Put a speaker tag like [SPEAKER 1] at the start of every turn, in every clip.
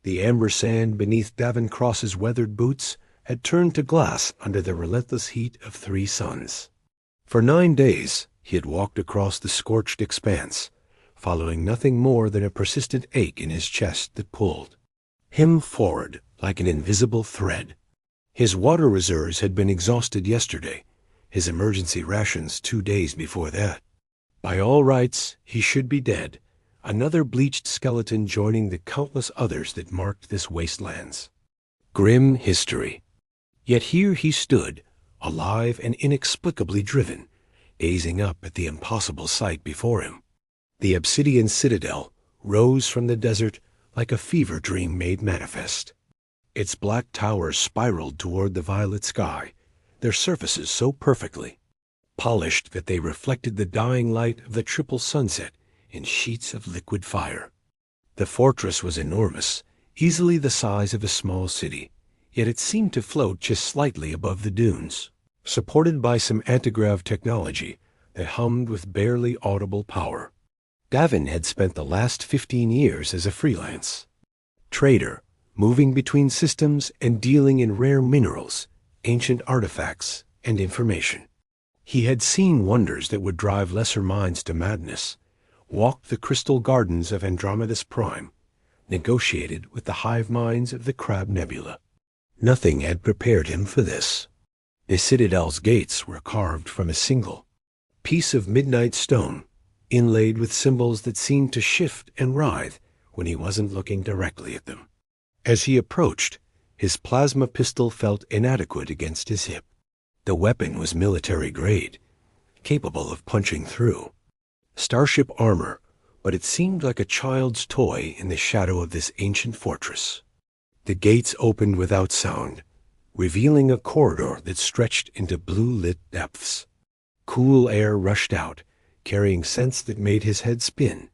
[SPEAKER 1] The amber sand beneath Davin Cross's weathered boots had turned to glass under the relentless heat of 3 suns. For 9 days he had walked across the scorched expanse, following nothing more than a persistent ache in his chest that pulled him forward like an invisible thread. His water reserves had been exhausted yesterday, his emergency rations 2 days before that. By all rights, he should be dead, another bleached skeleton joining the countless others that marked this wasteland's grim history. Yet here he stood, alive and inexplicably driven, gazing up at the impossible sight before him. The obsidian citadel rose from the desert like a fever dream made manifest. Its black towers spiraled toward the violet sky, their surfaces so perfectly polished that they reflected the dying light of the triple sunset in sheets of liquid fire. The fortress was enormous, easily the size of a small city, yet it seemed to float just slightly above the dunes, supported by some antigrav technology that hummed with barely audible power. Davin had spent the last 15 years as a freelance trader, moving between systems and dealing in rare minerals, ancient artifacts, and information. He had seen wonders that would drive lesser minds to madness, walked the crystal gardens of Andromeda's prime, negotiated with the hive minds of the Crab Nebula. Nothing had prepared him for this. The citadel's gates were carved from a single piece of midnight stone, inlaid with symbols that seemed to shift and writhe when he wasn't looking directly at them. As he approached, his plasma pistol felt inadequate against his hip. The weapon was military grade, capable of punching through starship armor, but it seemed like a child's toy in the shadow of this ancient fortress. The gates opened without sound, revealing a corridor that stretched into blue-lit depths. Cool air rushed out, carrying scents that made his head spin,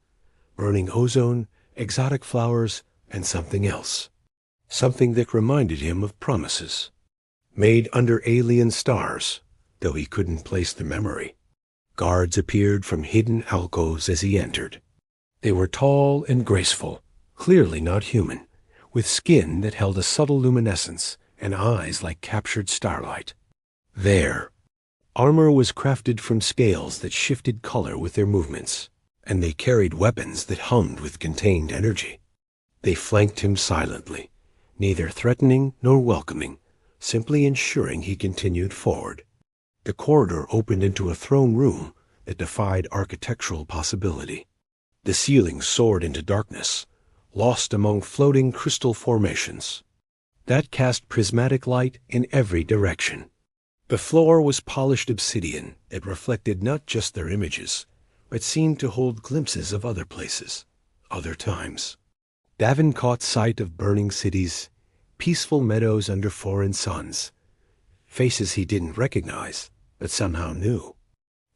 [SPEAKER 1] burning ozone, exotic flowers, and something else. Something that reminded him of promises made under alien stars, though he couldn't place the memory. Guards appeared from hidden alcoves as he entered. They were tall and graceful, clearly not human, with skin that held a subtle luminescence and eyes like captured starlight. Their armor was crafted from scales that shifted color with their movements, and they carried weapons that hummed with contained energy. They flanked him silently, neither threatening nor welcoming, simply ensuring he continued forward. The corridor opened into a throne room that defied architectural possibility. The ceiling soared into darkness, lost among floating crystal formations that cast prismatic light in every direction. The floor was polished obsidian that reflected not just their images, but seemed to hold glimpses of other places, other times. Davin caught sight of burning cities, peaceful meadows under foreign suns, faces he didn't recognize, but somehow knew.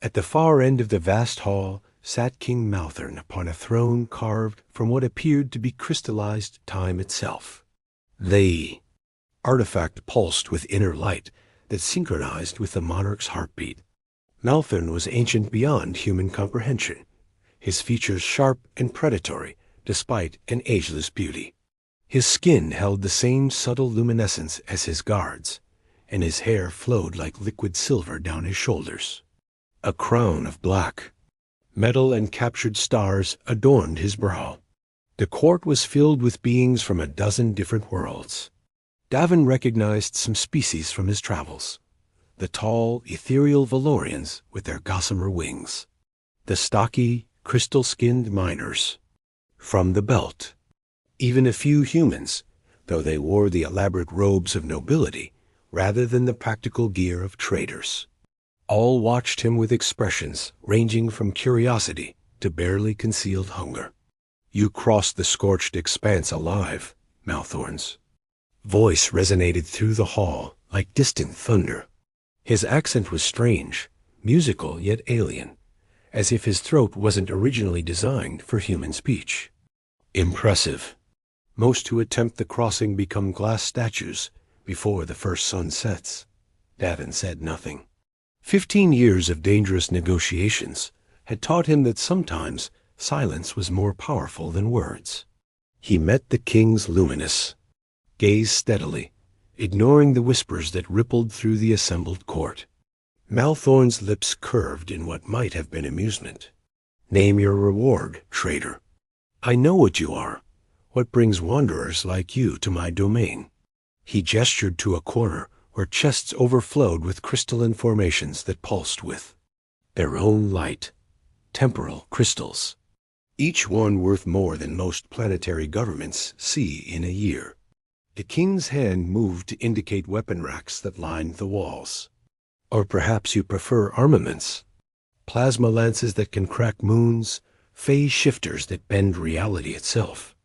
[SPEAKER 1] At the far end of the vast hall sat King Malthorn upon a throne carved from what appeared to be crystallized time itself. The artifact pulsed with inner light that synchronized with the monarch's heartbeat. Malthorn was ancient beyond human comprehension, his features sharp and predatory despite an ageless beauty. His skin held the same subtle luminescence as his guards, and his hair flowed like liquid silver down his shoulders. A crown of black metal and captured stars adorned his brow. The court was filled with beings from a dozen different worlds. Davin recognized some species from his travels: the tall, ethereal Valorians with their gossamer wings, the stocky, crystal-skinned miners from the belt, even a few humans, though they wore the elaborate robes of nobility rather than the practical gear of traders. All watched him with expressions ranging from curiosity to barely concealed hunger. "You crossed the scorched expanse alive," Malthorn's voice resonated through the hall like distant thunder. His accent was strange, musical yet alien, as if his throat wasn't originally designed for human speech. "Impressive. Most who attempt the crossing become glass statues before the first sun sets." Davin said nothing. 15 years of dangerous negotiations had taught him that sometimes silence was more powerful than words. He met the king's luminous gaze steadily, ignoring the whispers that rippled through the assembled court. Malthorn's lips curved in what might have been amusement. "Name your reward, traitor. I know what you are, what brings wanderers like you to my domain." He gestured to a corner where chests overflowed with crystalline formations that pulsed with their own light, temporal crystals, each one worth more than most planetary governments see in a year. The king's hand moved to indicate weapon racks that lined the walls. "Or perhaps you prefer armaments? Plasma lances that can crack moons, phase shifters that bend reality itself.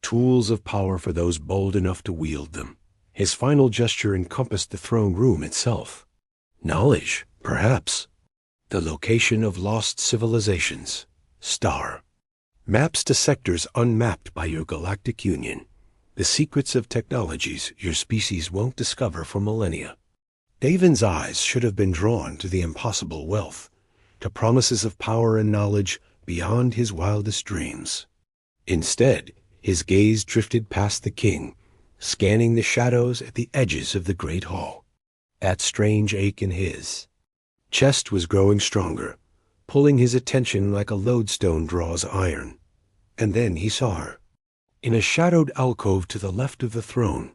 [SPEAKER 1] Tools of power for those bold enough to wield them." His final gesture encompassed the throne room itself. "Knowledge, perhaps. The location of lost civilizations. Star. Maps to sectors unmapped by your galactic union. The secrets of technologies your species won't discover for millennia." Davin's eyes should have been drawn to the impossible wealth, to promises of power and knowledge beyond his wildest dreams. Instead, his gaze drifted past the king, scanning the shadows at the edges of the great hall. That strange ache in his chest was growing stronger, pulling his attention like a lodestone draws iron. And then he saw her. In a shadowed alcove to the left of the throne,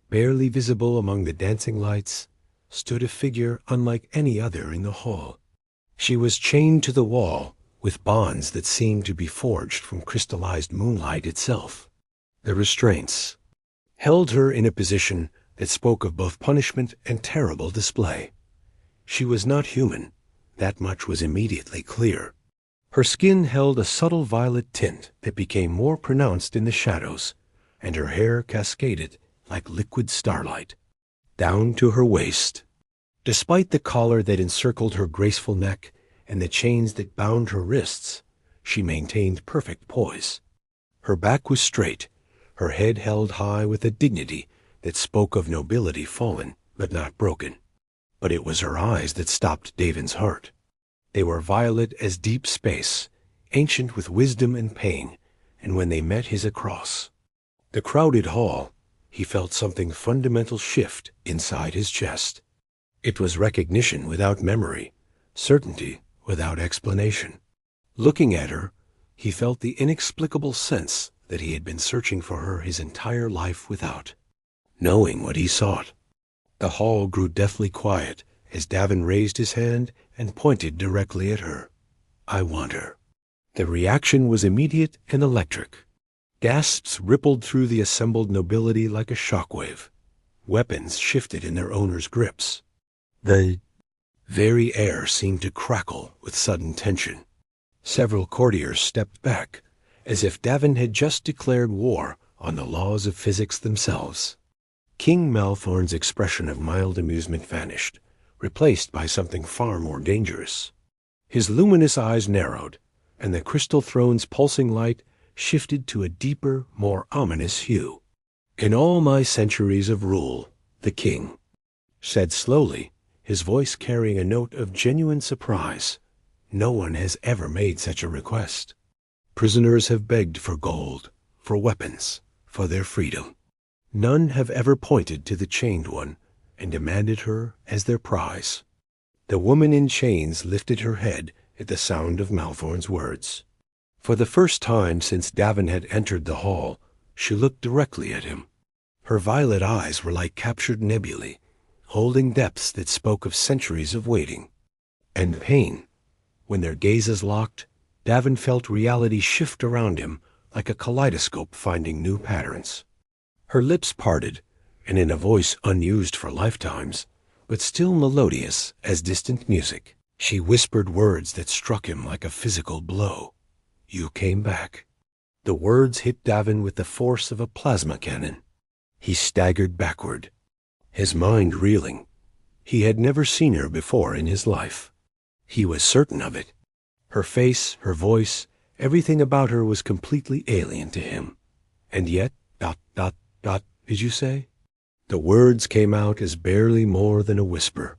[SPEAKER 1] barely visible among the dancing lights, stood a figure unlike any other in the hall. She was chained to the wall with bonds that seemed to be forged from crystallized moonlight itself. The restraints held her in a position that spoke of both punishment and terrible display. She was not human, that much was immediately clear. Her skin held a subtle violet tint that became more pronounced in the shadows, and her hair cascaded like liquid starlight down to her waist. Despite the collar that encircled her graceful neck and the chains that bound her wrists, she maintained perfect poise. Her back was straight, her head held high with a dignity that spoke of nobility fallen but not broken. But it was her eyes that stopped Davin's heart. They were violet as deep space, ancient with wisdom and pain, and when they met his across the crowded hall, he felt something fundamental shift inside his chest. It was recognition without memory, certainty without explanation. Looking at her, he felt the inexplicable sense that he had been searching for her his entire life without knowing what he sought. The hall grew deathly quiet as Davin raised his hand and pointed directly at her. "I want her." The reaction was immediate and electric. Gasps rippled through the assembled nobility like a shockwave. Weapons shifted in their owners' grips. The very air seemed to crackle with sudden tension. Several courtiers stepped back, as if Davin had just declared war on the laws of physics themselves. King Malthorn's expression of mild amusement vanished, replaced by something far more dangerous. His luminous eyes narrowed, and the crystal throne's pulsing light shifted to a deeper, more ominous hue. "In all my centuries of rule, the king said slowly, his voice carrying a note of genuine surprise, "no one has ever made such a request. Prisoners have begged for gold, for weapons, for their freedom. None have ever pointed to the chained one and demanded her as their prize." The woman in chains lifted her head at the sound of Malthorn's words. For the first time since Davin had entered the hall, she looked directly at him. Her violet eyes were like captured nebulae, holding depths that spoke of centuries of waiting and pain. When their gazes locked, Davin felt reality shift around him like a kaleidoscope finding new patterns. Her lips parted, and in a voice unused for lifetimes, but still melodious as distant music, she whispered words that struck him like a physical blow. "You came back." The words hit Davin with the force of a plasma cannon. He staggered backward, his mind reeling. He had never seen her before in his life. He was certain of it. Her face, her voice, everything about her was completely alien to him. And yet, did you say? The words came out as barely more than a whisper.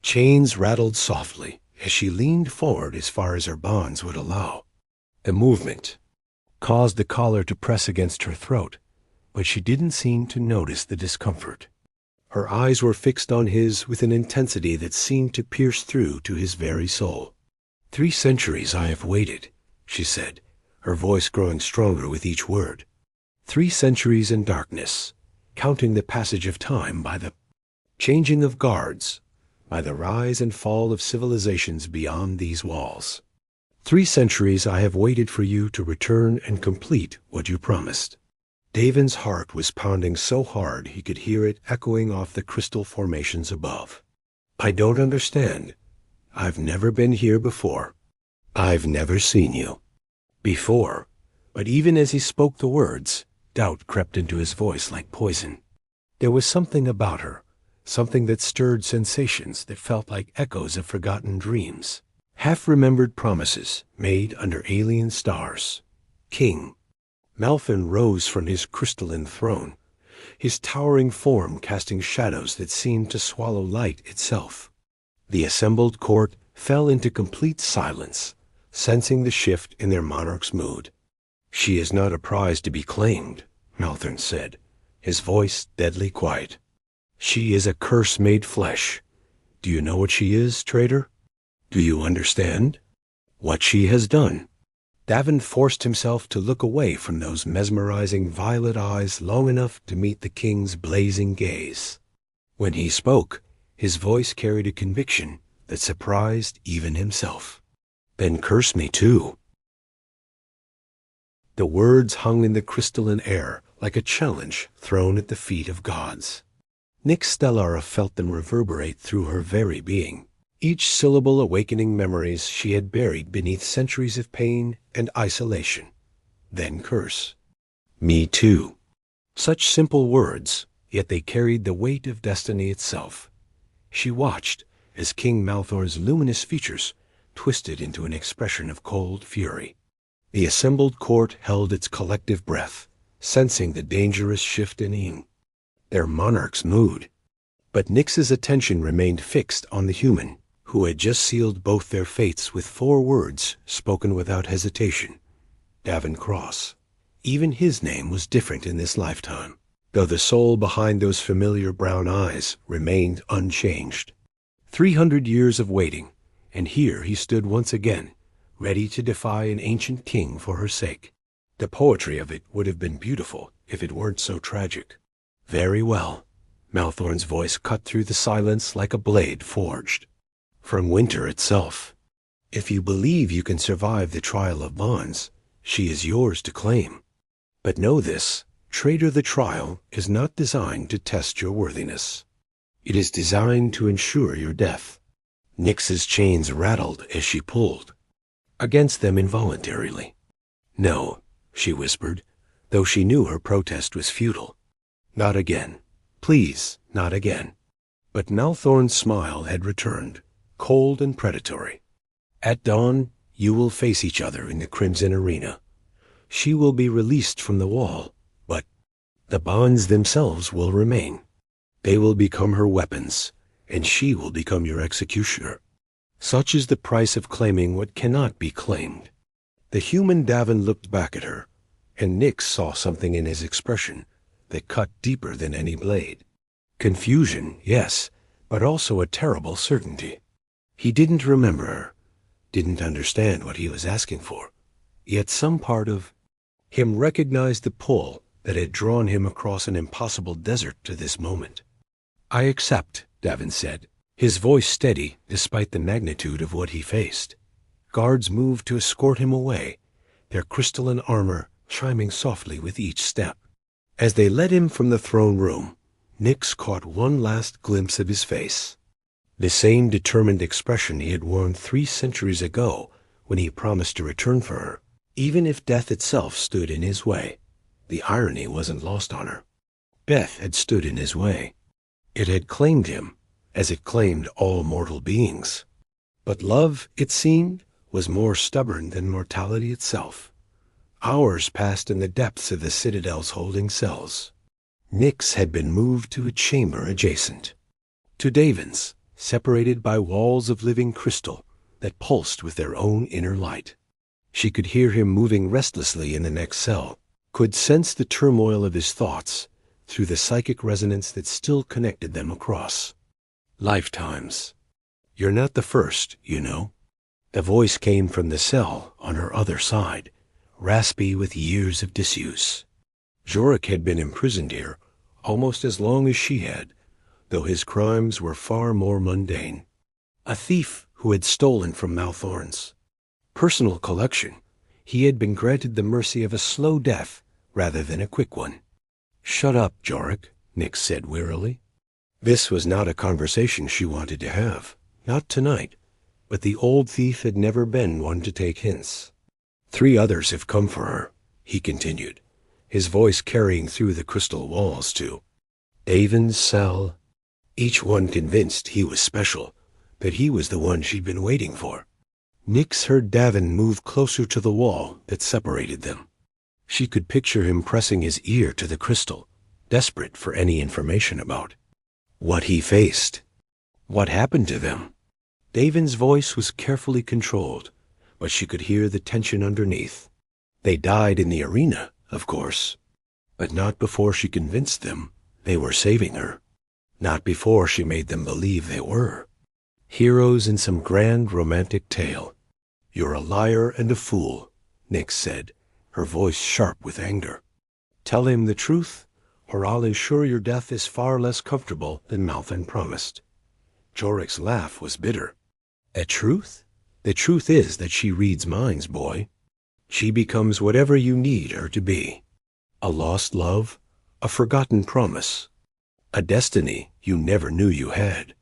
[SPEAKER 1] Chains rattled softly as she leaned forward as far as her bonds would allow. The movement caused the collar to press against her throat, but she didn't seem to notice the discomfort. Her eyes were fixed on his with an intensity that seemed to pierce through to his very soul. 3 centuries I have waited, she said, her voice growing stronger with each word. 3 centuries in darkness, counting the passage of time by the changing of guards, by the rise and fall of civilizations beyond these walls. 3 centuries I have waited for you to return and complete what you promised. Davin's heart was pounding so hard he could hear it echoing off the crystal formations above. I don't understand. I've never been here before. I've never seen you before. But even as he spoke the words, doubt crept into his voice like poison. There was something about her, something that stirred sensations that felt like echoes of forgotten dreams, half-remembered promises made under alien stars. King. Malfin rose from his crystalline throne, his towering form casting shadows that seemed to swallow light itself. The assembled court fell into complete silence, sensing the shift in their monarch's mood. She is not a prize to be claimed, Malthorn said, his voice deadly quiet. She is a curse made flesh. Do you know what she is, traitor? Do you understand what she has done? Davin forced himself to look away from those mesmerizing violet eyes long enough to meet the king's blazing gaze. When he spoke, his voice carried a conviction that surprised even himself. Then curse me too. The words hung in the crystalline air like a challenge thrown at the feet of gods. Nyx Stellara felt them reverberate through her very being, each syllable awakening memories she had buried beneath centuries of pain and isolation. Then curse. Me too. Such simple words, yet they carried the weight of destiny itself. She watched as King Malthor's luminous features twisted into an expression of cold fury. The assembled court held its collective breath, sensing the dangerous shift in Ing, their monarch's mood. But Nyx's attention remained fixed on the human, who had just sealed both their fates with 4 words spoken without hesitation. Davin Cross. Even his name was different in this lifetime, though the soul behind those familiar brown eyes remained unchanged. 300 years of waiting, and here he stood once again, ready to defy an ancient king for her sake. The poetry of it would have been beautiful if it weren't so tragic. Very well. Malthorn's voice cut through the silence like a blade forged from winter itself. If you believe you can survive the trial of bonds, she is yours to claim. But know this, traitor, the trial is not designed to test your worthiness. It is designed to ensure your death. Nyx's chains rattled as she pulled against them involuntarily. No, she whispered, though she knew her protest was futile. Not again. Please, not again. But Malthorn's smile had returned, cold and predatory. At dawn, you will face each other in the Crimson Arena. She will be released from the wall, but the bonds themselves will remain. They will become her weapons, and she will become your executioner. Such is the price of claiming what cannot be claimed. The human Davin looked back at her, and Nyx saw something in his expression that cut deeper than any blade. Confusion, yes, but also a terrible certainty. He didn't remember her, didn't understand what he was asking for, yet some part of him recognized the pull that had drawn him across an impossible desert to this moment. I accept, Davin said, his voice steady despite the magnitude of what he faced. Guards moved to escort him away, their crystalline armor chiming softly with each step. As they led him from the throne room, Nyx caught one last glimpse of his face. The same determined expression he had worn 3 centuries ago when he promised to return for her, even if death itself stood in his way. The irony wasn't lost on her. Death had stood in his way. It had claimed him, as it claimed all mortal beings. But love, it seemed, was more stubborn than mortality itself. Hours passed in the depths of the Citadel's holding cells. Nyx had been moved to a chamber adjacent to Davin's, separated by walls of living crystal that pulsed with their own inner light. She could hear him moving restlessly in the next cell, could sense the turmoil of his thoughts through the psychic resonance that still connected them across lifetimes. "You're not the first, you know." The voice came from the cell on her other side, raspy with years of disuse. Jorik had been imprisoned here almost as long as she had, though his crimes were far more mundane. A thief who had stolen from Malthorn's personal collection, he had been granted the mercy of a slow death rather than a quick one. "Shut up, Jorik," Nix said wearily. This was not a conversation she wanted to have, not tonight, but the old thief had never been one to take hints. "3 others have come for her," he continued, his voice carrying through the crystal walls too. Davin's cell, each one convinced he was special, that he was the one she'd been waiting for. Nix heard Davin move closer to the wall that separated them. She could picture him pressing his ear to the crystal, desperate for any information about what he faced, what happened to them. Davin's voice was carefully controlled, but she could hear the tension underneath. They died in the arena, of course, but not before she convinced them they were saving her. Not before she made them believe they were. Heroes in some grand romantic tale. "You're a liar and a fool," Nix said, her voice sharp with anger. "Tell him the truth, or I'll ensure your death is far less comfortable than Malthorn promised." Jorik's laugh was bitter. "A truth? The truth is that she reads minds, boy. She becomes whatever you need her to be. A lost love, a forgotten promise, a destiny you never knew you had."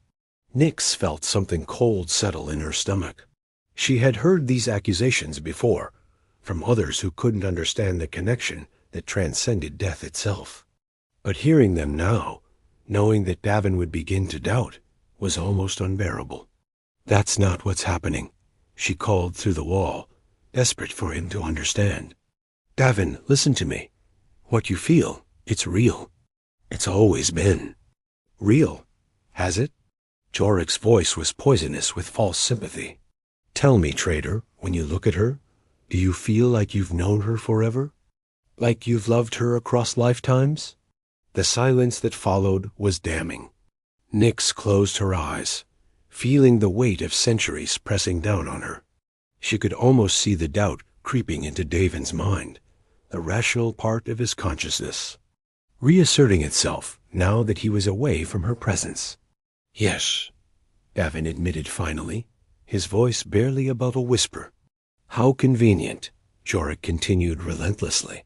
[SPEAKER 1] Nix felt something cold settle in her stomach. She had heard these accusations before, from others who couldn't understand the connection that transcended death itself. But hearing them now, knowing that Davin would begin to doubt, was almost unbearable. "That's not what's happening," she called through the wall, desperate for him to understand. "Davin, listen to me. What you feel, it's real. It's always been. Real, has it?" Jorik's voice was poisonous with false sympathy. "Tell me, traitor, when you look at her, do you feel like you've known her forever? Like you've loved her across lifetimes?" The silence that followed was damning. Nix closed her eyes, feeling the weight of centuries pressing down on her. She could almost see the doubt creeping into Davin's mind, the rational part of his consciousness, reasserting itself now that he was away from her presence. "Yes," Davin admitted finally, his voice barely above a whisper. "How convenient," Jorik continued relentlessly.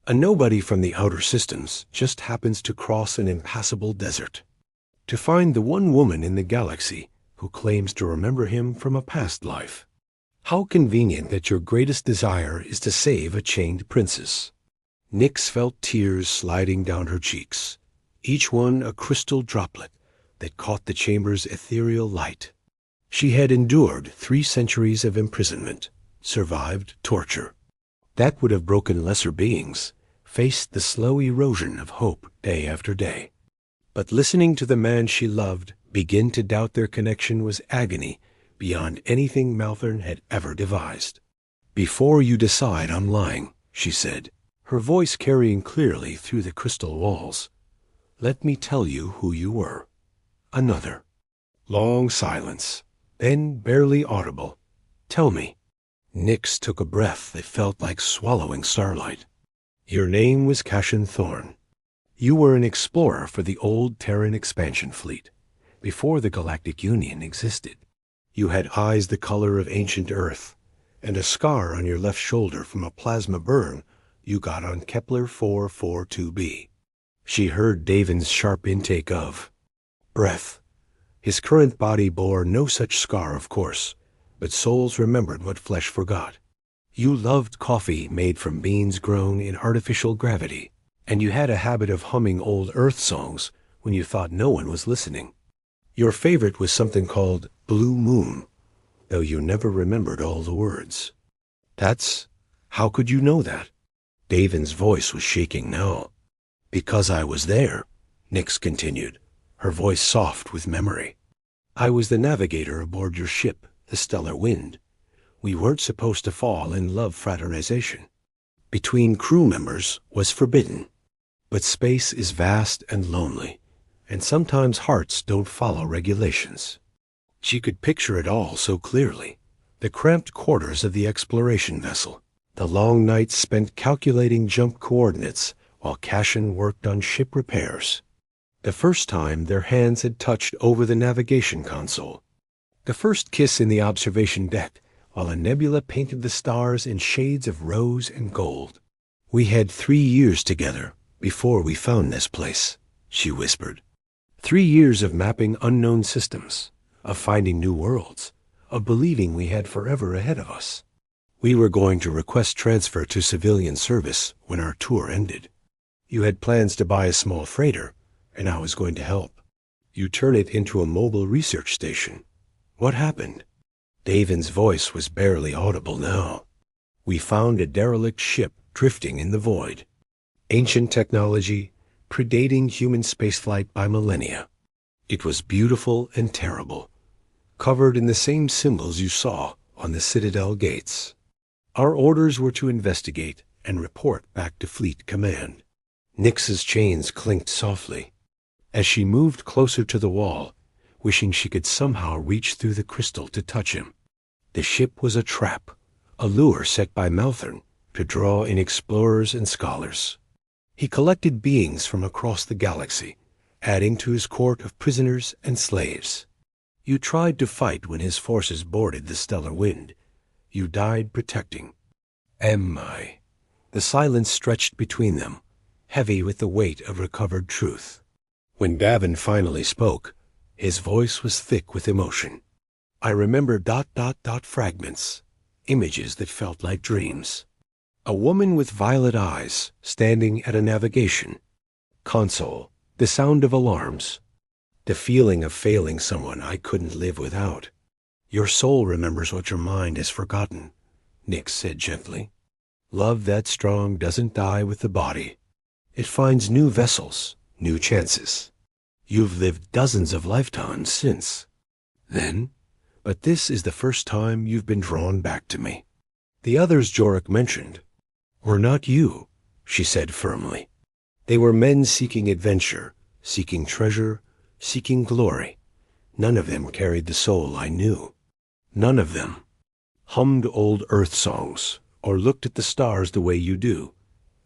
[SPEAKER 1] "A nobody from the outer systems just happens to cross an impassable desert, to find the one woman in the galaxy who claims to remember him from a past life. How convenient that your greatest desire is to save a chained princess." Nix felt tears sliding down her cheeks, each one a crystal droplet that caught the chamber's ethereal light. She had endured 3 centuries of imprisonment, survived torture. That would have broken lesser beings, faced the slow erosion of hope day after day. But listening to the man she loved begin to doubt their connection was agony beyond anything Malthorn had ever devised. "Before you decide I'm lying," she said, her voice carrying clearly through the crystal walls, "let me tell you who you were." Another long silence, then barely audible. "Tell me." Nix took a breath that felt like swallowing starlight. "Your name was Cashin Thorn. You were an explorer for the old Terran expansion fleet, before the Galactic Union existed. You had eyes the color of ancient Earth, and a scar on your left shoulder from a plasma burn you got on Kepler 442b. She heard Davin's sharp intake of breath. His current body bore no such scar, of course, but souls remembered what flesh forgot. You loved coffee made from beans grown in artificial gravity, and you had a habit of humming old Earth songs when you thought no one was listening. Your favorite was something called Blue Moon, though you never remembered all the words. How could you know that?" Davin's voice was shaking now. "Because I was there," Nix continued, her voice soft with memory. "I was the navigator aboard your ship, the Stellar Wind, We weren't supposed to fall in love fraternization. Between crew members was forbidden. But space is vast and lonely, and sometimes hearts don't follow regulations. She could picture it all so clearly. The cramped quarters of the exploration vessel, the long nights spent calculating jump coordinates while Cashin worked on ship repairs. The first time their hands had touched over the navigation console. The first kiss in the observation deck while a nebula painted the stars in shades of rose and gold. We had 3 years together before we found this place, she whispered. 3 years of mapping unknown systems, of finding new worlds, of believing we had forever ahead of us. We were going to request transfer to civilian service when our tour ended. You had plans to buy a small freighter, and I was going to help. You turn it into a mobile research station. What happened? Davin's voice was barely audible now. We found a derelict ship drifting in the void. Ancient technology, predating human spaceflight by millennia. It was beautiful and terrible, covered in the same symbols you saw on the Citadel gates. Our orders were to investigate and report back to Fleet Command. Nyx's chains clinked softly as she moved closer to the wall, wishing she could somehow reach through the crystal to touch him. The ship was a trap, a lure set by Malthorn to draw in explorers and scholars. He collected beings from across the galaxy, adding to his court of prisoners and slaves. You tried to fight when his forces boarded the stellar wind. You died protecting. Am I? The silence stretched between them, heavy with the weight of recovered truth. When Davin finally spoke, his voice was thick with emotion. I remember ... fragments, images that felt like dreams. A woman with violet eyes standing at a navigation console, the sound of alarms, the feeling of failing someone I couldn't live without. Your soul remembers what your mind has forgotten, Nyx said gently. Love that strong doesn't die with the body. It finds new vessels, new chances. You've lived dozens of lifetimes since then, but this is the first time you've been drawn back to me. The others Jorek mentioned were not you, she said firmly. They were men seeking adventure, seeking treasure, seeking glory. None of them carried the soul I knew. None of them hummed old Earth songs or looked at the stars the way you do,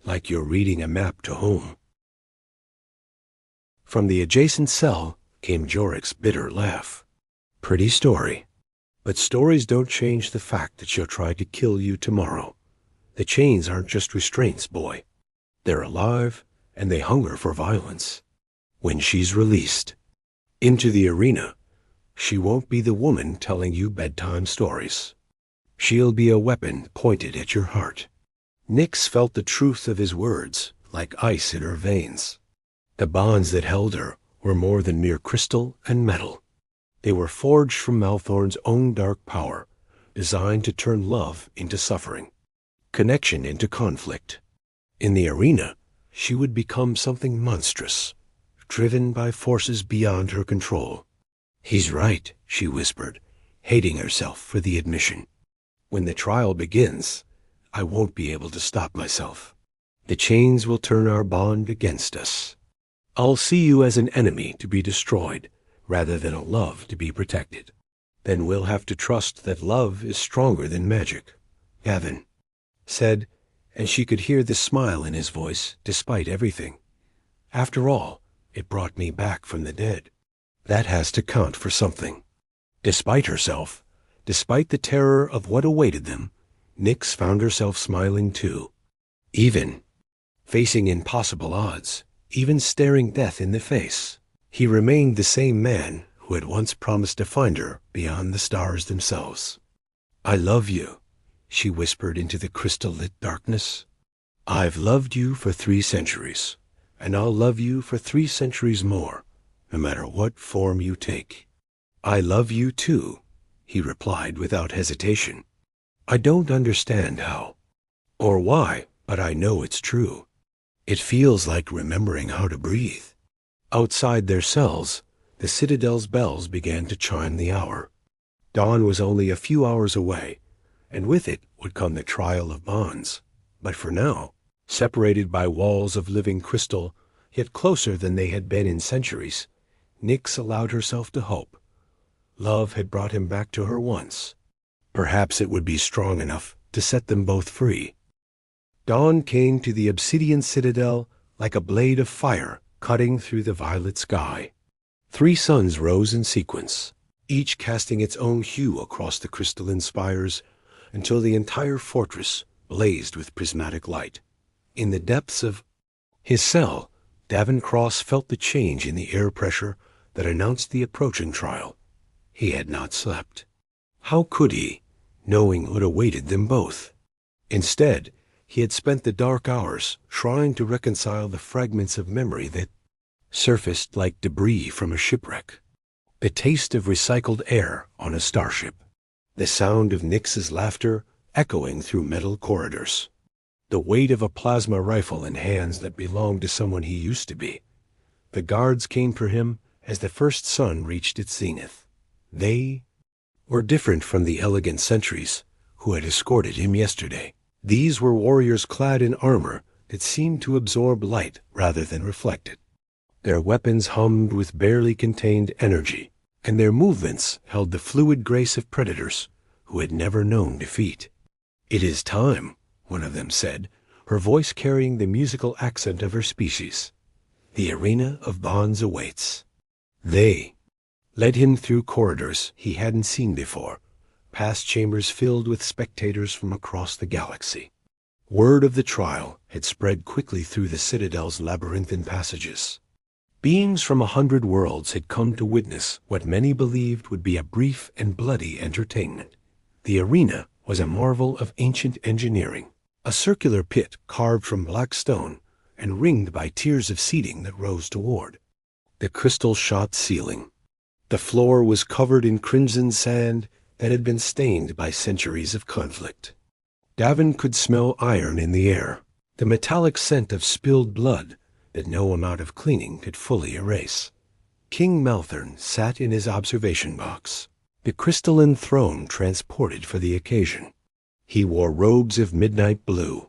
[SPEAKER 1] like you're reading a map to home. From the adjacent cell came Jorek's bitter laugh. Pretty story. But stories don't change the fact that she'll try to kill you tomorrow. The chains aren't just restraints, boy. They're alive, and they hunger for violence. When she's released into the arena, she won't be the woman telling you bedtime stories. She'll be a weapon pointed at your heart. Nyx felt the truth of his words like ice in her veins. The bonds that held her were more than mere crystal and metal. They were forged from Malthorn's own dark power, designed to turn love into suffering, connection into conflict. In the arena, she would become something monstrous, driven by forces beyond her control. He's right, she whispered, hating herself for the admission. When the trial begins, I won't be able to stop myself. The chains will turn our bond against us. I'll see you as an enemy to be destroyed, rather than a love to be protected. Then we'll have to trust that love is stronger than magic, Gavin said, and she could hear the smile in his voice despite everything. After all, it brought me back from the dead. That has to count for something. Despite herself, despite the terror of what awaited them, Nyx found herself smiling too. Even facing impossible odds, even staring death in the face, he remained the same man who had once promised to find her beyond the stars themselves. I love you, she whispered into the crystal-lit darkness. I've loved you for 3 centuries, and I'll love you for 3 centuries more, no matter what form you take. I love you too, he replied without hesitation. I don't understand how or why, but I know it's true. It feels like remembering how to breathe. Outside their cells, the Citadel's bells began to chime the hour. Dawn was only a few hours away, and with it would come the trial of bonds. But for now, separated by walls of living crystal, yet closer than they had been in centuries, Nyx allowed herself to hope. Love had brought him back to her once. Perhaps it would be strong enough to set them both free. Dawn came to the obsidian citadel like a blade of fire cutting through the violet sky. 3 suns rose in sequence, each casting its own hue across the crystalline spires until the entire fortress blazed with prismatic light. In the depths of his cell, Davin Cross felt the change in the air pressure that announced the approaching trial. He had not slept. How could he, knowing what awaited them both? Instead, he had spent the dark hours trying to reconcile the fragments of memory that surfaced like debris from a shipwreck. The taste of recycled air on a starship. The sound of Nyx's laughter echoing through metal corridors. The weight of a plasma rifle in hands that belonged to someone he used to be. The guards came for him as the first sun reached its zenith. They were different from the elegant sentries who had escorted him yesterday. These were warriors clad in armor that seemed to absorb light rather than reflect it. Their weapons hummed with barely contained energy, and their movements held the fluid grace of predators who had never known defeat. "It is time," one of them said, her voice carrying the musical accent of her species. "The arena of bonds awaits." They led him through corridors he hadn't seen before, past chambers filled with spectators from across the galaxy. Word of the trial had spread quickly through the Citadel's labyrinthine passages. Beings from 100 worlds had come to witness what many believed would be a brief and bloody entertainment. The arena was a marvel of ancient engineering, a circular pit carved from black stone and ringed by tiers of seating that rose toward the crystal-shot ceiling. The floor was covered in crimson sand that had been stained by centuries of conflict. Davin could smell iron in the air, the metallic scent of spilled blood that no amount of cleaning could fully erase. King Malthorn sat in his observation box, the crystalline throne transported for the occasion. He wore robes of midnight blue.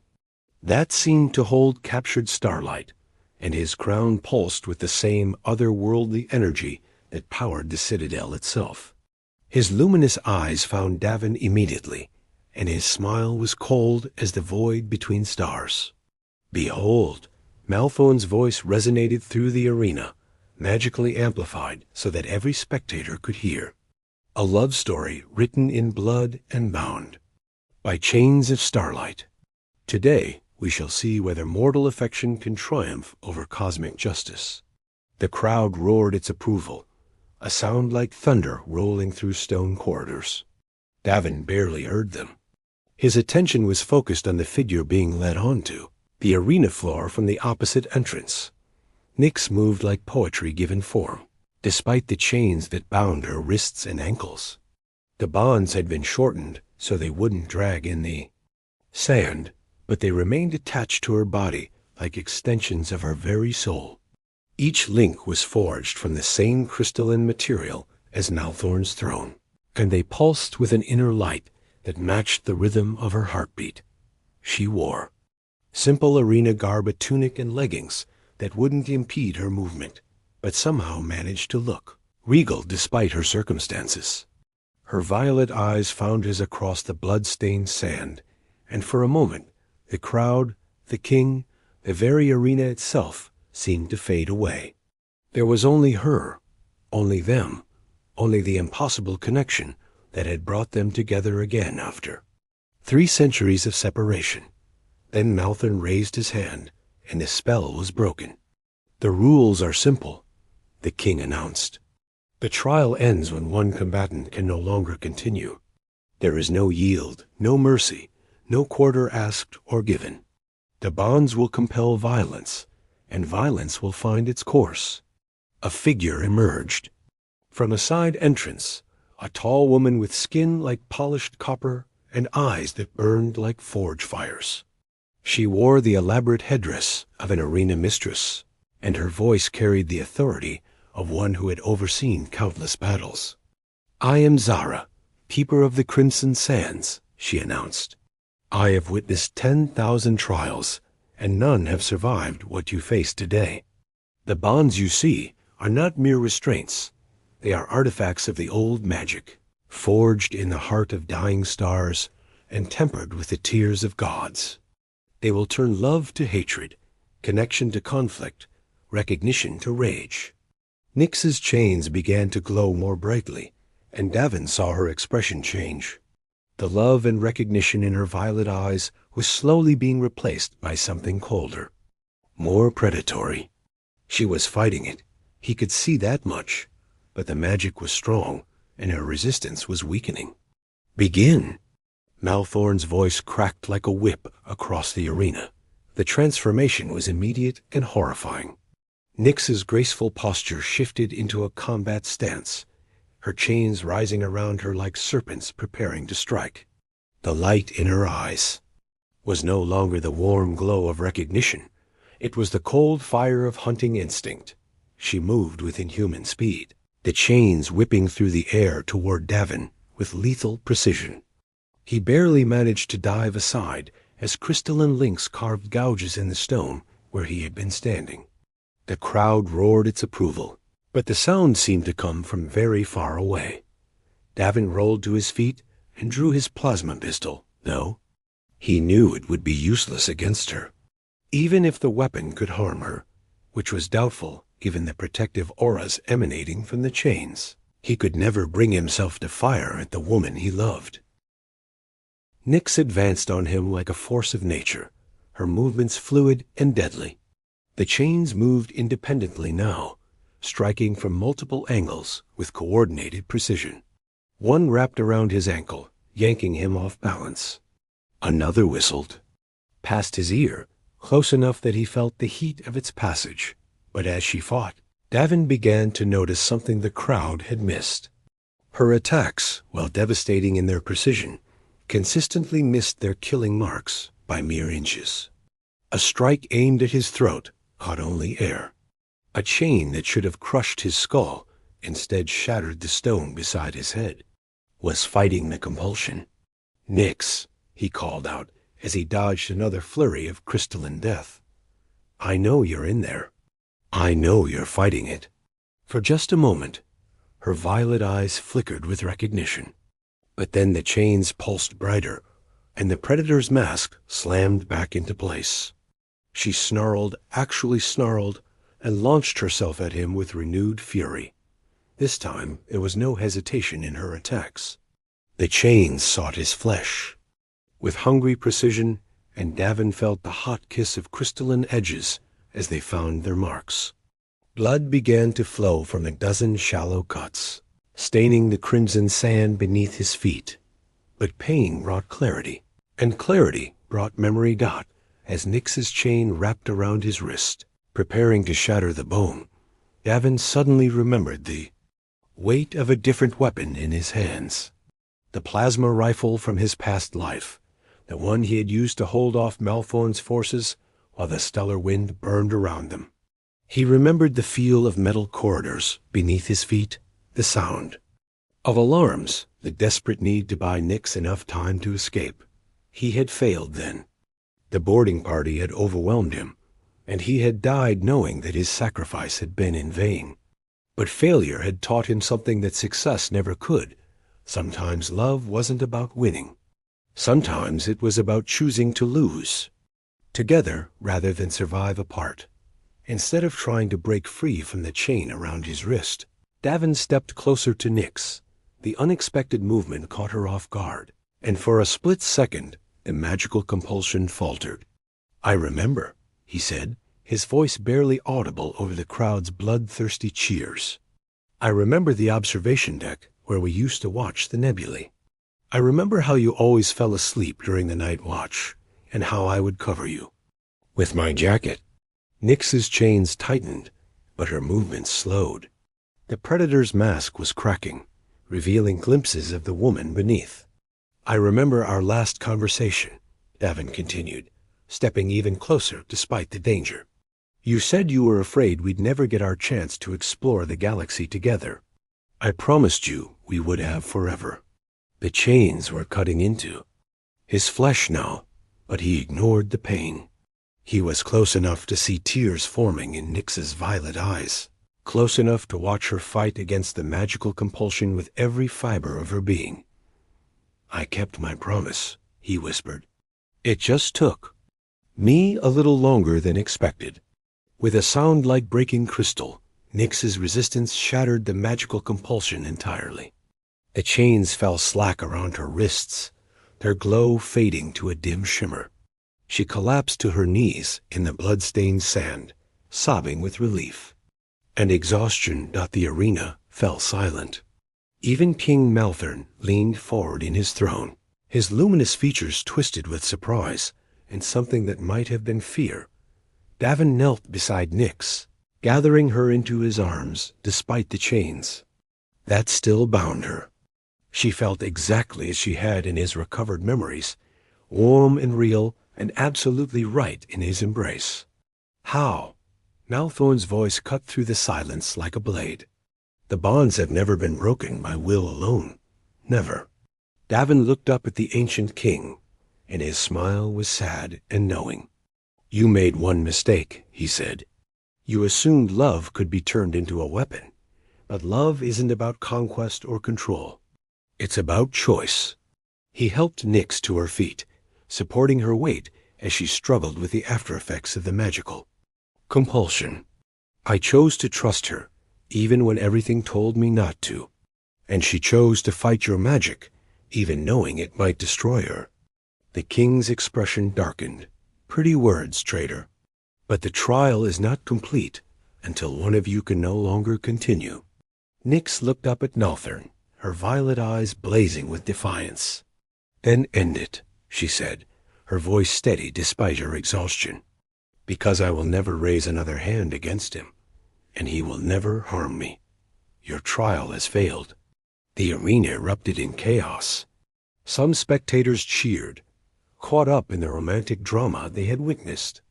[SPEAKER 1] That seemed to hold captured starlight, and his crown pulsed with the same otherworldly energy that powered the citadel itself. His luminous eyes found Davin immediately, and his smile was cold as the void between stars. "Behold!" Malthorn's voice resonated through the arena, magically amplified so that every spectator could hear. A love story written in blood and bound by chains of starlight. Today we shall see whether mortal affection can triumph over cosmic justice. The crowd roared its approval, a sound like thunder rolling through stone corridors. Davin barely heard them. His attention was focused on the figure being led onto the arena floor from the opposite entrance. Nyx moved like poetry given form, despite the chains that bound her wrists and ankles. The bonds had been shortened so they wouldn't drag in the sand, but they remained attached to her body like extensions of her very soul. Each link was forged from the same crystalline material as Malthorn's throne, and they pulsed with an inner light that matched the rhythm of her heartbeat. She wore simple arena garb, a tunic and leggings that wouldn't impede her movement, but somehow managed to look regal despite her circumstances. Her violet eyes found his across the blood-stained sand, and for a moment the crowd, the king, the very arena itself seemed to fade away. There was only her, only them, only the impossible connection that had brought them together again after 3 centuries of separation. Then Malthorn raised his hand, and the spell was broken. "The rules are simple," the king announced. "The trial ends when one combatant can no longer continue. There is no yield, no mercy, no quarter asked or given. The bonds will compel violence, and violence will find its course." A figure emerged. From a side entrance, a tall woman with skin like polished copper and eyes that burned like forge fires. She wore the elaborate headdress of an arena mistress, and her voice carried the authority of one who had overseen countless battles. "I am Zara, keeper of the Crimson Sands," she announced. "I have witnessed 10,000 trials, and none have survived what you face today. The bonds you see are not mere restraints. They are artifacts of the old magic, forged in the heart of dying stars and tempered with the tears of gods. They will turn love to hatred, connection to conflict, recognition to rage." Nyx's chains began to glow more brightly, and Davin saw her expression change. The love and recognition in her violet eyes was slowly being replaced by something colder, more predatory. She was fighting it. He could see that much, but the magic was strong, and her resistance was weakening. "Begin!" Malthorn's voice cracked like a whip across the arena. The transformation was immediate and horrifying. Nyx's graceful posture shifted into a combat stance, her chains rising around her like serpents preparing to strike. The light in her eyes was no longer the warm glow of recognition. It was the cold fire of hunting instinct. She moved with inhuman speed, the chains whipping through the air toward Davin with lethal precision. He barely managed to dive aside as crystalline links carved gouges in the stone where he had been standing. The crowd roared its approval, but the sound seemed to come from very far away. Davin rolled to his feet and drew his plasma pistol, though. He knew it would be useless against her, even if the weapon could harm her, which was doubtful given the protective auras emanating from the chains. He could never bring himself to fire at the woman he loved. Nyx advanced on him like a force of nature, her movements fluid and deadly. The chains moved independently now, striking from multiple angles with coordinated precision. One wrapped around his ankle, yanking him off balance. Another whistled past his ear, close enough that he felt the heat of its passage. But as she fought, Davin began to notice something the crowd had missed. Her attacks, while devastating in their precision, consistently missed their killing marks by mere inches. A strike aimed at his throat caught only air. A chain that should have crushed his skull instead shattered the stone beside his head. Was fighting the compulsion. "Nyx," he called out as he dodged another flurry of crystalline death. "I know you're in there. I know you're fighting it." For just a moment, her violet eyes flickered with recognition. But then the chains pulsed brighter, and the predator's mask slammed back into place. She snarled, actually snarled, and launched herself at him with renewed fury. This time there was no hesitation in her attacks. The chains sought his flesh with hungry precision, and Davin felt the hot kiss of crystalline edges as they found their marks. Blood began to flow from a dozen shallow cuts, staining the crimson sand beneath his feet. But pain brought clarity, and clarity brought memory. As Nyx's chain wrapped around his wrist, preparing to shatter the bone, Davin suddenly remembered the weight of a different weapon in his hands. The plasma rifle from his past life, the one he had used to hold off Malthorn's forces while the stellar wind burned around them. He remembered the feel of metal corridors beneath his feet, the sound of alarms, the desperate need to buy Nyx enough time to escape. He had failed then. The boarding party had overwhelmed him, and he had died knowing that his sacrifice had been in vain. But failure had taught him something that success never could. Sometimes love wasn't about winning. Sometimes it was about choosing to lose together rather than survive apart. Instead of trying to break free from the chain around his wrist, Davin stepped closer to Nyx. The unexpected movement caught her off guard, and for a split second, the magical compulsion faltered. "I remember," he said, his voice barely audible over the crowd's bloodthirsty cheers. "I remember the observation deck where we used to watch the nebulae. I remember how you always fell asleep during the night watch, and how I would cover you with my jacket." Nyx's chains tightened, but her movements slowed. The predator's mask was cracking, revealing glimpses of the woman beneath. "I remember our last conversation," Davin continued, stepping even closer despite the danger. "You said you were afraid we'd never get our chance to explore the galaxy together. I promised you we would have forever." The chains were cutting into his flesh now, but he ignored the pain. He was close enough to see tears forming in Nyx's violet eyes, close enough to watch her fight against the magical compulsion with every fiber of her being. "I kept my promise," he whispered. "It just took me a little longer than expected." With a sound like breaking crystal, Nyx's resistance shattered the magical compulsion entirely. The chains fell slack around her wrists, their glow fading to a dim shimmer. She collapsed to her knees in the blood-stained sand, sobbing with relief. And exhaustion. The arena fell silent. Even King Malthern leaned forward in his throne, his luminous features twisted with surprise and something that might have been fear. Davin knelt beside Nyx, gathering her into his arms despite the chains that still bound her. She felt exactly as she had in his recovered memories, warm and real and absolutely right in his embrace. "How?" Malthorn's voice cut through the silence like a blade. "The bonds have never been broken by will alone. Never." Davin looked up at the ancient king, and his smile was sad and knowing. "You made one mistake," he said. "You assumed love could be turned into a weapon. But love isn't about conquest or control. It's about choice." He helped Nyx to her feet, supporting her weight as she struggled with the after-effects of the magical compulsion. "I chose to trust her, even when everything told me not to. And she chose to fight your magic, even knowing it might destroy her." The king's expression darkened. "Pretty words, traitor. But the trial is not complete until one of you can no longer continue." Nyx looked up at Malthorn, her violet eyes blazing with defiance. "Then end it," she said, her voice steady despite her exhaustion. "Because I will never raise another hand against him, and he will never harm me. Your trial has failed." The arena erupted in chaos. Some spectators cheered, caught up in the romantic drama they had witnessed.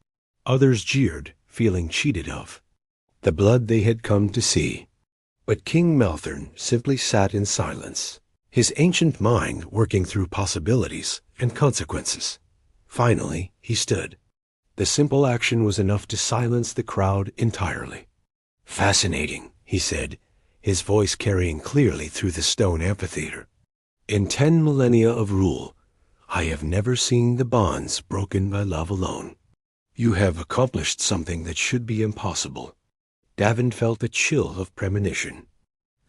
[SPEAKER 1] Others jeered, feeling cheated of the blood they had come to see. But King Malthorn simply sat in silence, his ancient mind working through possibilities and consequences. Finally, he stood. The simple action was enough to silence the crowd entirely. "Fascinating," he said, his voice carrying clearly through the stone amphitheater. "In 10 millennia of rule, I have never seen the bonds broken by love alone. You have accomplished something that should be impossible." Davin felt a chill of premonition.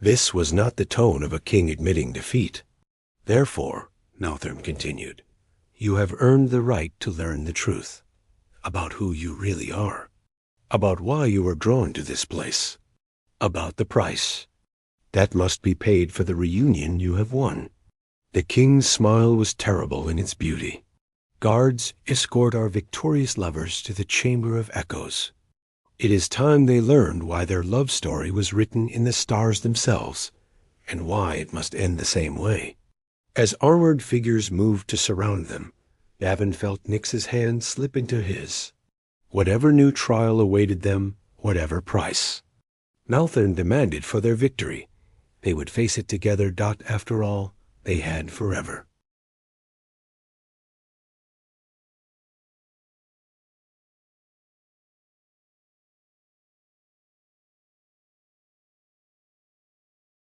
[SPEAKER 1] This was not the tone of a king admitting defeat. "Therefore," Malthorn continued, "you have earned the right to learn the truth about who you really are, about why you were drawn to this place, about the price that must be paid for the reunion you have won." The king's smile was terrible in its beauty. "Guards, escort our victorious lovers to the Chamber of Echoes. It is time they learned why their love story was written in the stars themselves, and why it must end the same way." As armored figures moved to surround them, Davin felt Nyx's hand slip into his. Whatever new trial awaited them, whatever price Malthorn demanded for their victory, they would face it together. After all, they had forever.